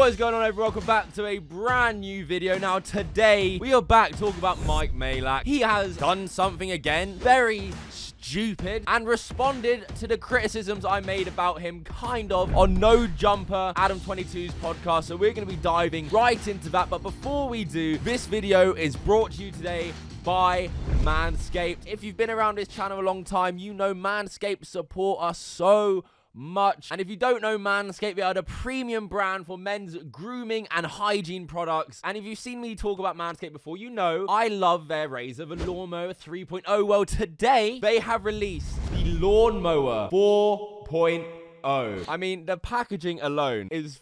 What is going on, everyone? Welcome back to a brand new video. Now, today, we are back talking about Majlak. He has done something again, very stupid, and responded to the criticisms I made about him kind of on No Jumper, Adam22's podcast. So we're going to be diving right into that. But before we do, this video is brought to you today by Manscaped. If you've been around this channel a long time, you know Manscaped support us so much. And if you don't know Manscaped, they are the premium brand for men's grooming and hygiene products. And if you've seen me talk about Manscaped before, you know I love their razor, the Lawnmower 3.0. Well, today they have released the Lawnmower 4.0. I mean, the packaging alone is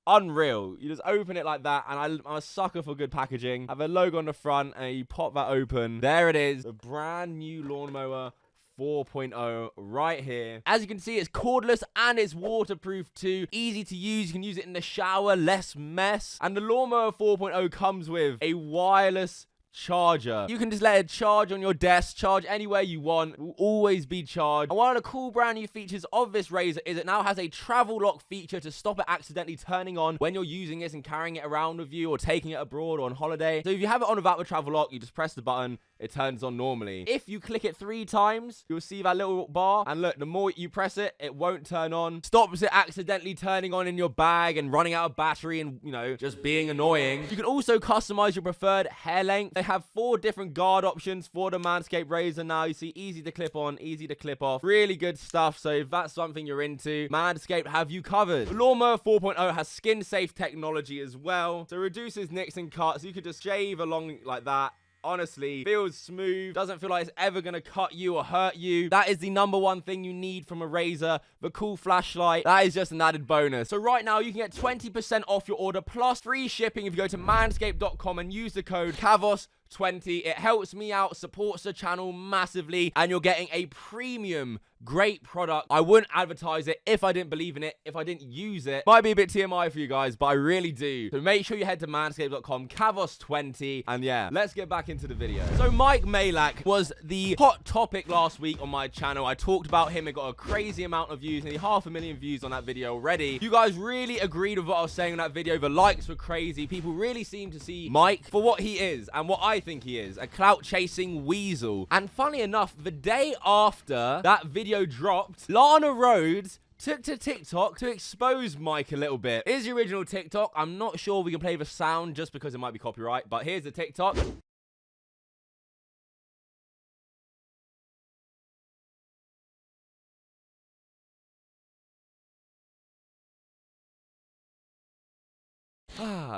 unreal. You just open it like that, and I'm a sucker for good packaging. Have a logo on the front, and you pop that open. There it is, the brand new Lawnmower 4.0 right here. As you can see, it's cordless and it's waterproof too. Easy to use. You can use it in the shower, less mess. And the Lawnmower 4.0 comes with a wireless charger. You can just let it charge on your desk, charge anywhere you want. It will always be charged. And one of the cool brand new features of this razor is it now has a travel lock feature to stop it accidentally turning on when you're using this and carrying it around with you or taking it abroad or on holiday. So if you have it on without the travel lock, you just press the button, it turns on normally. If you click it 3 times, you'll see that little bar, and look, the more you press it, it won't turn on. Stops it accidentally turning on in your bag and running out of battery and, you know, just being annoying. You can also customize your preferred hair length. They have 4 different guard options for the Manscaped razor now. You see, easy to clip on, easy to clip off. Really good stuff. So if that's something you're into, Manscaped have you covered. The Lawnmower 4.0 has skin-safe technology as well, so reduces nicks and cuts. You could just shave along like that. Honestly, feels smooth, doesn't feel like it's ever gonna cut you or hurt you. That is the #1 thing you need from a razor. The cool flashlight, that is just an added bonus. So right now, you can get 20% off your order plus free shipping if you go to manscaped.com and use the code Kavos20. It helps me out, supports the channel massively, and you're getting a premium great product. I wouldn't advertise it if I didn't believe in it, if I didn't use it. Might be a bit TMI for you guys, but I really do. So make sure you head to manscaped.com, Kavos20, and yeah, let's get back into the video. So Majlak was the hot topic last week on my channel. I talked about him. It got a crazy amount of views, nearly 500,000 views on that video already. You guys really agreed with what I was saying in that video. The likes were crazy. People really seem to see Mike for what he is and what I think he is, a clout chasing weasel. And funny enough, the day after that video dropped, Lana Rhoades took to TikTok to expose Mike a little bit. Here's the original TikTok. I'm not sure we can play the sound just because it might be copyright, but here's the TikTok.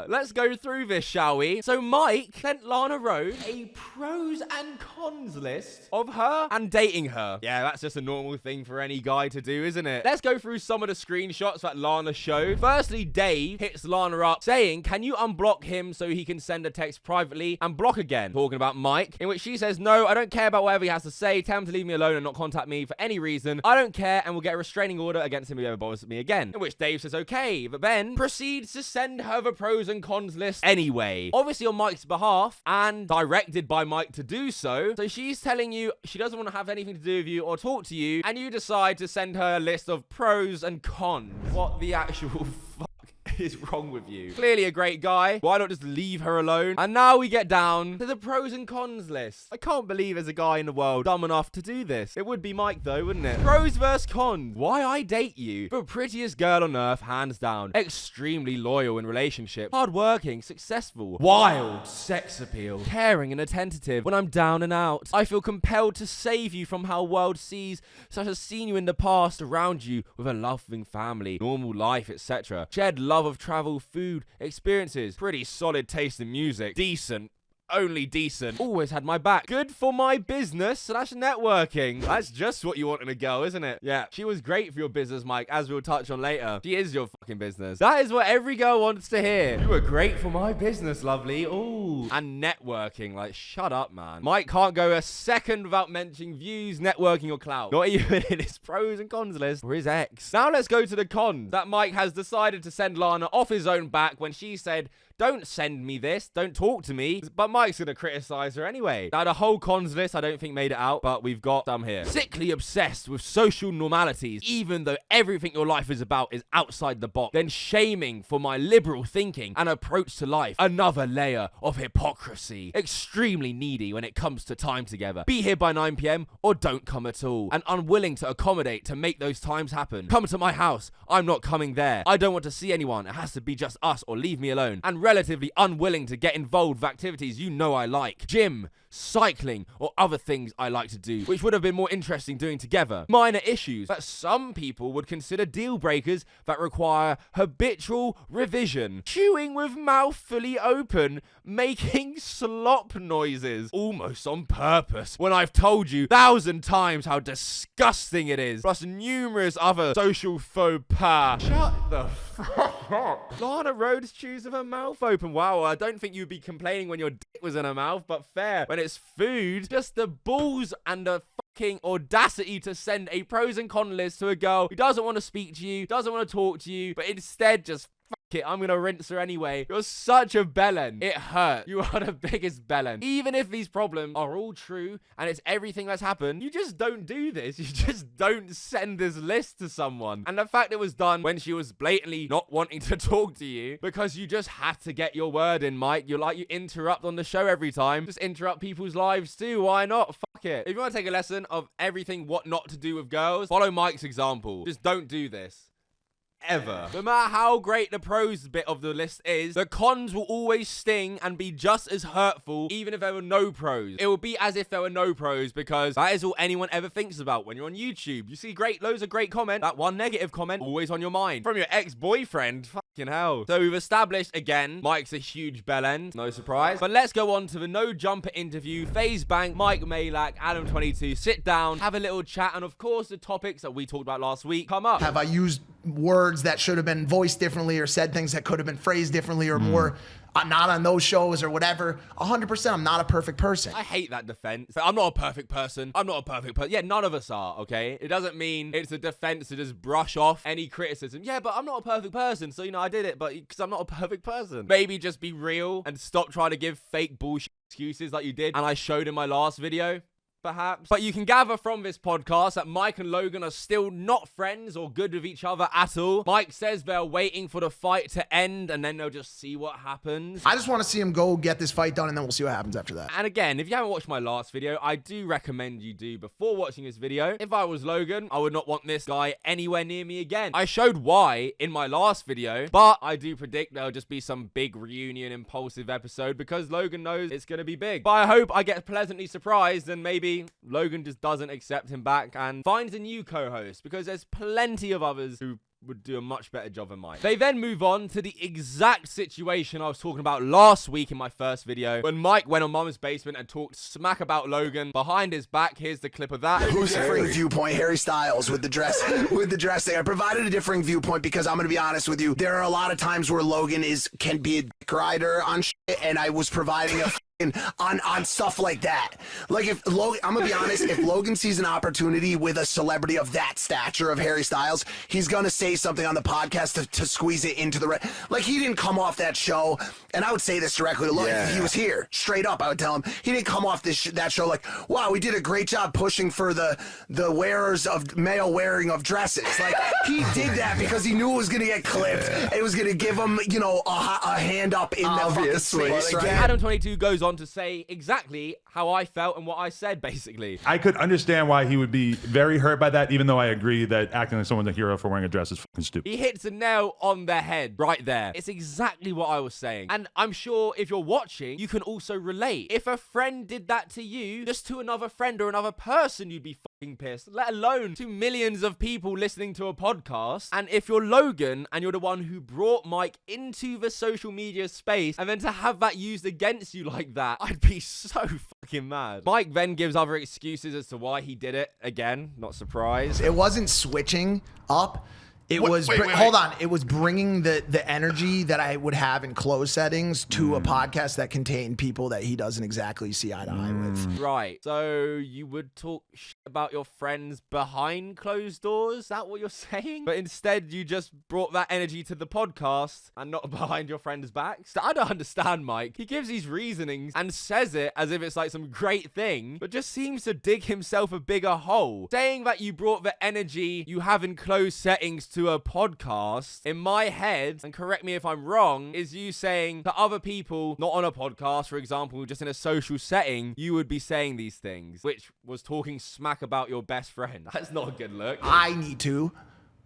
Let's go through this, shall we? So Mike sent Lana Rhoades a pros and cons list of her and dating her. Yeah, that's just a normal thing for any guy to do, isn't it? Let's go through some of the screenshots that Lana showed. Firstly, Dave hits Lana up saying, can you unblock him so he can send a text privately and block again? Talking about Mike, in which she says, no, I don't care about whatever he has to say. Tell him to leave me alone and not contact me for any reason. I don't care, and we'll get a restraining order against him if he ever bothers me again. In which Dave says, okay, but then proceeds to send her the pros and cons list anyway, obviously on Mike's behalf and directed by Mike to do so. So she's telling you she doesn't want to have anything to do with you or talk to you, and you decide to send her a list of pros and cons. What the actual fuck is wrong with you? Clearly a great guy. Why not just leave her alone? And now we get down to the pros and cons list. I can't believe there's a guy in the world dumb enough to do this. It would be Mike though, wouldn't it? Pros versus cons. Why I date you? The prettiest girl on earth, hands down. Extremely loyal in relationship. Hardworking, successful. Wild, sex appeal. Caring and attentive when I'm down and out. I feel compelled to save you from how world sees, such as seen you in the past around you with a loving family, normal life, etc. Shared love of travel, food, experiences, pretty solid taste in music, decent, only decent, always had my back, good for my business / networking. That's just what you want in a girl, isn't it? Yeah, she was great for your business, Mike, as we'll touch on later. She is your fucking business. That is what every girl wants to hear. You were great for my business, lovely. Ooh. And networking, like, shut up, man. Mike can't go a second without mentioning views, networking, or clout. Not even in his pros and cons list for his ex. Now let's go to the cons. That Mike has decided to send Lana off his own back when she said, don't send me this, don't talk to me. But Mike Mike's gonna criticize her anyway. Now, the whole cons list I don't think made it out, but we've got some here. Sickly obsessed with social normalities, even though everything your life is about is outside the box. Then shaming for my liberal thinking and approach to life. Another layer of hypocrisy. Extremely needy when it comes to time together. Be here by 9 p.m. or don't come at all. And unwilling to accommodate to make those times happen. Come to my house. I'm not coming there. I don't want to see anyone. It has to be just us or leave me alone. And relatively unwilling to get involved with activities you know I like. Gym, cycling, or other things I like to do, which would have been more interesting doing together. Minor issues that some people would consider deal breakers that require habitual revision. Chewing with mouth fully open, making slop noises, almost on purpose, when I've told you 1,000 times how disgusting it is, plus numerous other social faux pas. Shut the fuck up. Lana Rhoades chews with her mouth open. Wow, I don't think you'd be complaining when your dick was in her mouth, but fair. When it's food, just the balls and the fucking audacity to send a pros and cons list to a girl who doesn't want to speak to you, doesn't want to talk to you, but instead just it, I'm gonna rinse her anyway. You're such a bellend. It hurt. You are the biggest bellend. Even if these problems are all true and it's everything that's happened, you just don't do this. You just don't send this list to someone. And the fact it was done when she was blatantly not wanting to talk to you because you just had to get your word in, Mike. You're like, you interrupt on the show every time. Just interrupt people's lives too. Why not? Fuck it. If you want to take a lesson of everything what not to do with girls, follow Mike's example. Just don't do this. Ever. No matter how great the pros bit of the list is, the cons will always sting and be just as hurtful even if there were no pros. It will be as if there were no pros because that is all anyone ever thinks about when you're on YouTube. You see loads of great comments, that one negative comment always on your mind. From your ex-boyfriend. Fucking hell. So we've established again, Mike's a huge bellend. No surprise. But let's go on to the no jumper interview. Faze Banks, Mike Majlak, Adam22. Sit down, have a little chat, and of course the topics that we talked about last week come up. Have I used words that should have been voiced differently or said things that could have been phrased differently or more not on those shows or whatever? 100%, I'm not a perfect person. I hate that defense. I'm not a perfect person. I'm not a perfect person. Yeah, none of us are, okay? It doesn't mean it's a defense to just brush off any criticism. Yeah, but I'm not a perfect person, so, you know, I did it, but because I'm not a perfect person. Maybe just be real and stop trying to give fake bullshit excuses like you did and I showed in my last video. Perhaps. But you can gather from this podcast that Mike and Logan are still not friends or good with each other at all. Mike says they're waiting for the fight to end and then they'll just see what happens. I just want to see him go get this fight done and then we'll see what happens after that. And again, if you haven't watched my last video, I do recommend you do before watching this video. If I was Logan, I would not want this guy anywhere near me again. I showed why in my last video, but I do predict there'll just be some big reunion impulsive episode because Logan knows it's going to be big. But I hope I get pleasantly surprised and maybe Logan just doesn't accept him back and finds a new co-host because there's plenty of others who would do a much better job than Mike. They then move on to the exact situation I was talking about last week in my first video when Mike went on Mama's Basement and talked smack about Logan behind his back. Here's the clip of that. Who's differing viewpoint? Harry Styles with the dressing. I provided a differing viewpoint because I'm going to be honest with you. There are a lot of times where Logan can be a dick rider on shit, and I was providing a on stuff like that. Like if Logan, I'm gonna be honest, if Logan sees an opportunity with a celebrity of that stature of Harry Styles, he's gonna say something on the podcast to squeeze it into the like he didn't come off that show, and I would say this directly to Logan. If he was here, straight up, I would tell him he didn't come off that show like, wow, we did a great job pushing for the wearers of male wearing of dresses. Like he did that because he knew it was gonna get clipped. It was gonna give him, you know, a hand up in that fucking space. Right? Adam22 goes on to say exactly how I felt and what I said, basically. I could understand why he would be very hurt by that, even though I agree that acting like someone's a hero for wearing a dress is fucking stupid. He hits a nail on the head right there. It's exactly what I was saying. And I'm sure if you're watching, you can also relate. If a friend did that to you, just to another friend or another person, you'd be fucking pissed, let alone to millions of people listening to a podcast. And if you're Logan and you're the one who brought Mike into the social media space and then to have that used against you like that, I'd be so fucking mad. Mike then gives other excuses as to why he did it. Again, not surprised. It wasn't switching up. It was hold on. It was bringing the energy that I would have in closed settings to a podcast that contained people that he doesn't exactly see eye to eye with. Right. So you would talk shit about your friends behind closed doors? Is that what you're saying? But instead, you just brought that energy to the podcast and not behind your friends' backs? I don't understand, Mike. He gives these reasonings and says it as if it's like some great thing, but just seems to dig himself a bigger hole. Saying that you brought the energy you have in closed settings to a podcast, in my head, and correct me if I'm wrong, is you saying to other people, not on a podcast, for example, just in a social setting, you would be saying these things, which was talking smack about your best friend. That's not a good look. I need to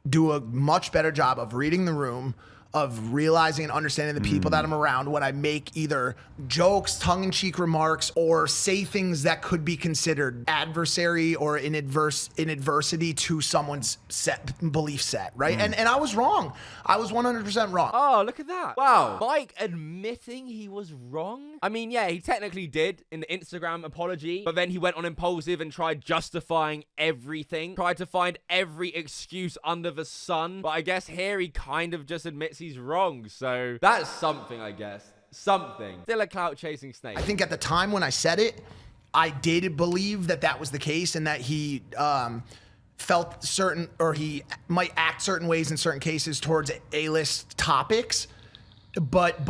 do a much better job of reading the room, of realizing and understanding the people that I'm around when I make either jokes, tongue-in-cheek remarks, or say things that could be considered adversary or in adversity to someone's belief set, right? And I was wrong. I was 100% wrong. Oh, look at that. Wow. Mike admitting he was wrong? I mean, yeah, he technically did in the Instagram apology, but then he went on impulsive and tried justifying everything, tried to find every excuse under the sun. But I guess here he kind of just admits he's wrong. So that's something, I guess. Something. Still a clout chasing snake. I think at the time when I said it, I did believe that that was the case and that he felt certain, or he might act certain ways in certain cases towards A-list topics. But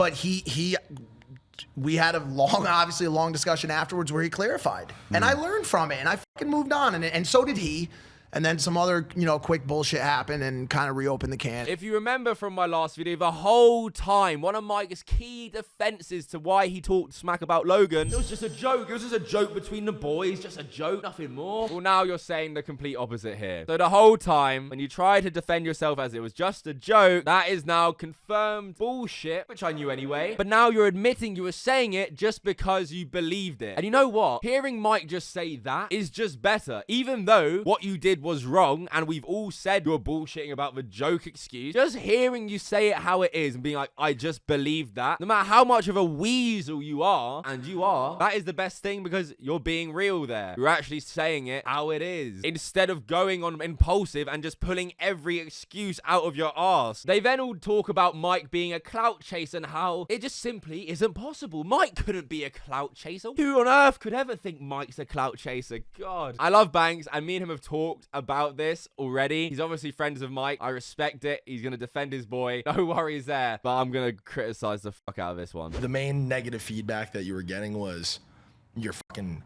we had obviously a long discussion afterwards where he clarified. And I learned from it and I fucking moved on. And so did he. And then some other, quick bullshit happened and kind of reopened the can. If you remember from my last video, the whole time, one of Mike's key defenses to why he talked smack about Logan, it was just a joke. It was just a joke between the boys, just a joke, nothing more. Well, now you're saying the complete opposite here. So the whole time, when you try to defend yourself as it was just a joke, that is now confirmed bullshit, which I knew anyway. But now you're admitting you were saying it just because you believed it. And you know what? Hearing Mike just say that is just better, even though what you did was wrong, and we've all said you're bullshitting about the joke excuse. Just hearing you say it how it is and being like, I just believe that, no matter how much of a weasel you are, and you are, that is the best thing because you're being real there. You're actually saying it how it is, instead of going on impulsive and just pulling every excuse out of your ass. They then all talk about Mike being a clout chaser and how it just simply isn't possible. Mike couldn't be a clout chaser. Who on earth could ever think Mike's a clout chaser? God. I love Banks, and me and him have talked about this already. He's obviously friends with Mike. I respect it. He's gonna defend his boy. No worries there. But I'm gonna criticize the fuck out of this one. The main negative feedback that you were getting was you're fucking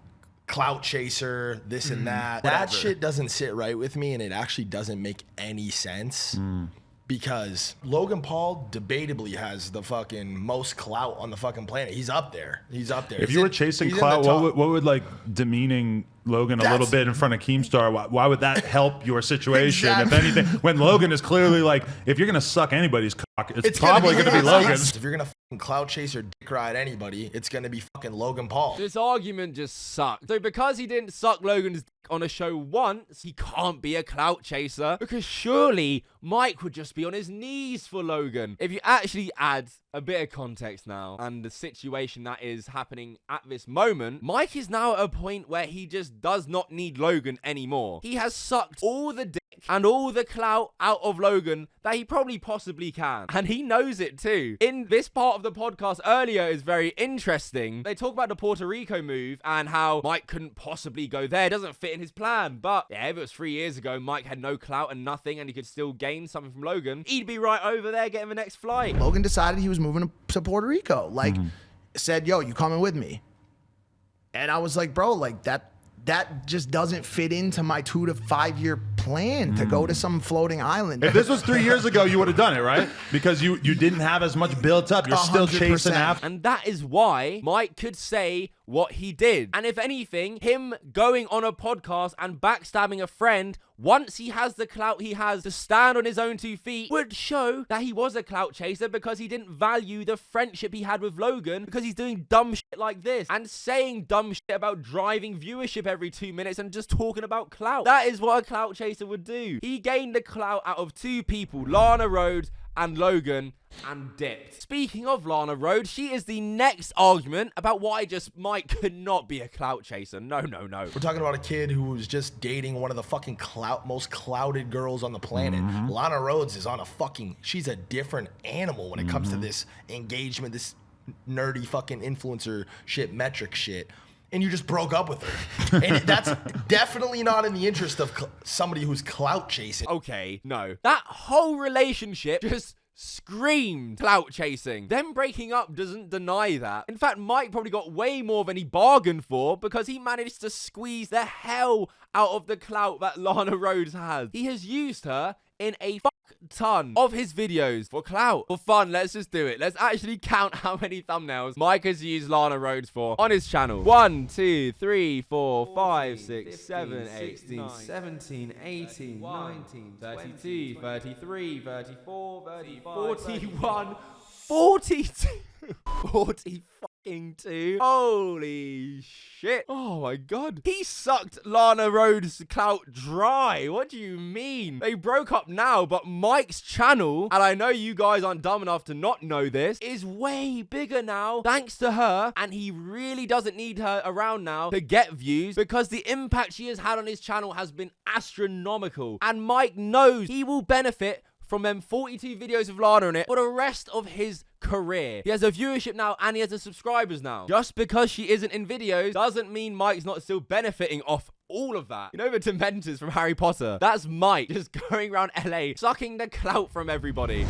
clout chaser, this and that. Whatever. That shit doesn't sit right with me, and it actually doesn't make any sense. Because Logan Paul debatably has the fucking most clout on the fucking planet. He's up there. He's up there. If you were chasing clout, what would like demeaning Logan a little bit in front of Keemstar, why would that help your situation? Exactly. If anything, when Logan is clearly like, if you're gonna suck anybody's cock, it's probably gonna be Logan's. If you're gonna fucking clout chase or dick ride anybody, it's gonna be fucking Logan Paul. This argument just sucks. So because he didn't suck Logan's dick on a show once, he can't be a clout chaser, because surely Mike would just be on his knees for Logan. If you actually add a bit of context now and the situation that is happening at this moment, Mike is now at a point where he just does not need Logan anymore. He has sucked all the dick and all the clout out of Logan that he probably possibly can, and he knows it too. In this part of the podcast earlier is very interesting. They talk about the Puerto Rico move and how Mike couldn't possibly go there. It doesn't fit in his plan. But yeah, if it was 3 years ago, Mike had no clout and nothing, and he could still gain something from Logan, he'd be right over there getting the next flight. Logan decided he was moving to Puerto Rico. Like, said, yo, you coming with me? And I was like, bro, like that just doesn't fit into my 2 to 5 year plan to go to some floating island. If this was 3 years ago, you would have done it, right? Because you didn't have as much built up. You're still 100%. chasing after. And that is why Mike could say what he did. And if anything, him going on a podcast and backstabbing a friend once he has the clout he has to stand on his own 2 feet would show that he was a clout chaser, because he didn't value the friendship he had with Logan, because he's doing dumb shit like this and saying dumb shit about driving viewership every 2 minutes and just talking about clout. That is what a clout chaser would do. He gained the clout out of 2 people, Lana Rhoades and Logan and dipped. Speaking of Lana Rhoades, she is the next argument about why Mike could not be a clout chaser. No, no, no. We're talking about a kid who was just dating one of the fucking most clouded girls on the planet. Lana Rhoades is on she's a different animal when it comes to this engagement, this nerdy fucking influencer shit, metric shit. And you just broke up with her. And that's definitely not in the interest of somebody who's clout chasing. Okay, no. That whole relationship just screamed clout chasing. Them breaking up doesn't deny that. In fact, Mike probably got way more than he bargained for because he managed to squeeze the hell out of the clout that Lana Rhoades has. He has used her in a fuck ton of his videos for clout. For fun, let's just do it. Let's actually count how many thumbnails Mike has used Lana Rhoades for on his channel. 1, 2, 3, 4, 5, 6, 7, 8, 16, 17, 18, 19, 32, 33, 34, 35, 41, 42, 40 fucking 2. Holy shit. Oh my god. He sucked Lana Rhoades' clout dry. What do you mean? They broke up now, but Mike's channel, and I know you guys aren't dumb enough to not know this, is way bigger now thanks to her, and he really doesn't need her around now to get views because the impact she has had on his channel has been astronomical, and Mike knows he will benefit from them 42 videos of Lana in it for the rest of his career. He has a viewership now and he has the subscribers now. Just because she isn't in videos doesn't mean Mike's not still benefiting off all of that. You know the Dementors from Harry Potter? That's Mike just going around LA sucking the clout from everybody.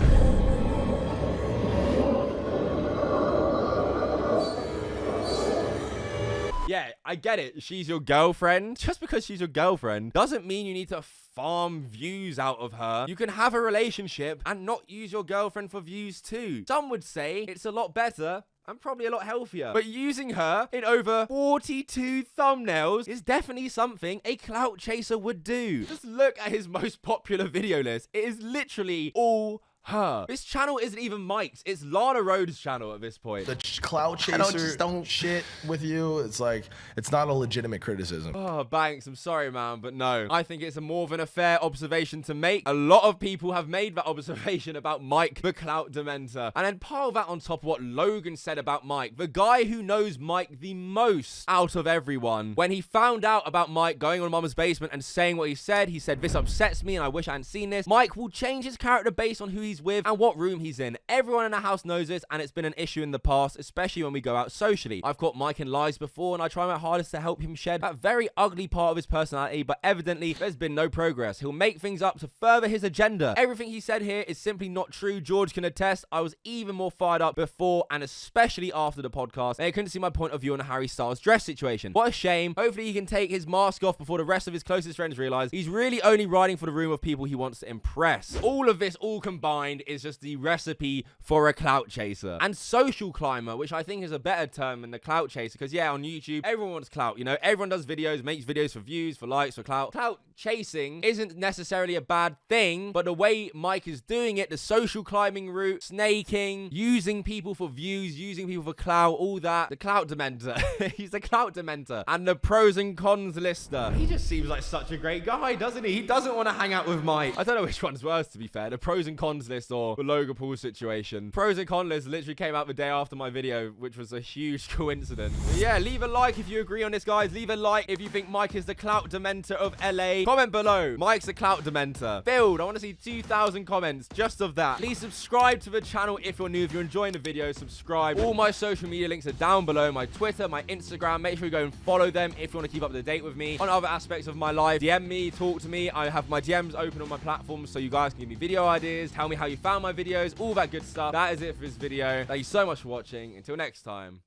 Yeah, I get it. She's your girlfriend. Just because she's your girlfriend doesn't mean you need to farm views out of her. You can have a relationship and not use your girlfriend for views too. Some would say it's a lot better and probably a lot healthier. But using her in over 42 thumbnails is definitely something a clout chaser would do. Just look at his most popular video list. It is literally all her. This channel isn't even Mike's. It's Lana Rhoades' channel at this point. The clout chaser don't shit with you. It's like, it's not a legitimate criticism. Oh, Banks, I'm sorry, man, but no. I think it's a more than a fair observation to make. A lot of people have made that observation about Mike, the clout dementor. And then pile that on top of what Logan said about Mike, the guy who knows Mike the most out of everyone. When he found out about Mike going on Mama's Basement and saying what he said, this upsets me and I wish I hadn't seen this. Mike will change his character based on who he's with and what room he's in. Everyone in the house knows this, and it's been an issue in the past, especially when we go out socially. I've caught Mike in lies before, and I try my hardest to help him shed that very ugly part of his personality, but evidently there's been no progress. He'll make things up to further his agenda. Everything he said here is simply not true. George can attest. I was even more fired up before and especially after the podcast, and I couldn't see my point of view on Harry Styles' dress situation. What a shame. Hopefully he can take his mask off before the rest of his closest friends realize he's really only riding for the room of people he wants to impress. All of this all combined is just the recipe for a clout chaser. And social climber, which I think is a better term than the clout chaser, because yeah, on YouTube, everyone wants clout, you know, everyone does videos, makes videos for views, for likes, for clout. Clout chasing isn't necessarily a bad thing, but the way Mike is doing it, the social climbing route, snaking, using people for views, using people for clout, all that, the clout dementor. He's the clout dementor. And the pros and cons lister. He just seems like such a great guy, doesn't he? He doesn't want to hang out with Mike. I don't know which one's worse, to be fair, the pros and cons list or the Logan Paul situation. Pros and cons list literally came out the day after my video, which was a huge coincidence. But yeah, leave a like if you agree on this, guys. Leave a like if you think Mike is the clout dementor of LA. Comment below. Mike's the clout dementor. Build. I want to see 2,000 comments just of that. Please subscribe to the channel if you're new. If you're enjoying the video, subscribe. All my social media links are down below. My Twitter, my Instagram. Make sure you go and follow them if you want to keep up to date with me on other aspects of my life. DM me, talk to me. I have my DMs open on my platforms so you guys can give me video ideas, tell me how you found my videos, all that good stuff. That is it for this video. Thank you so much for watching. Until next time,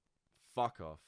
fuck off.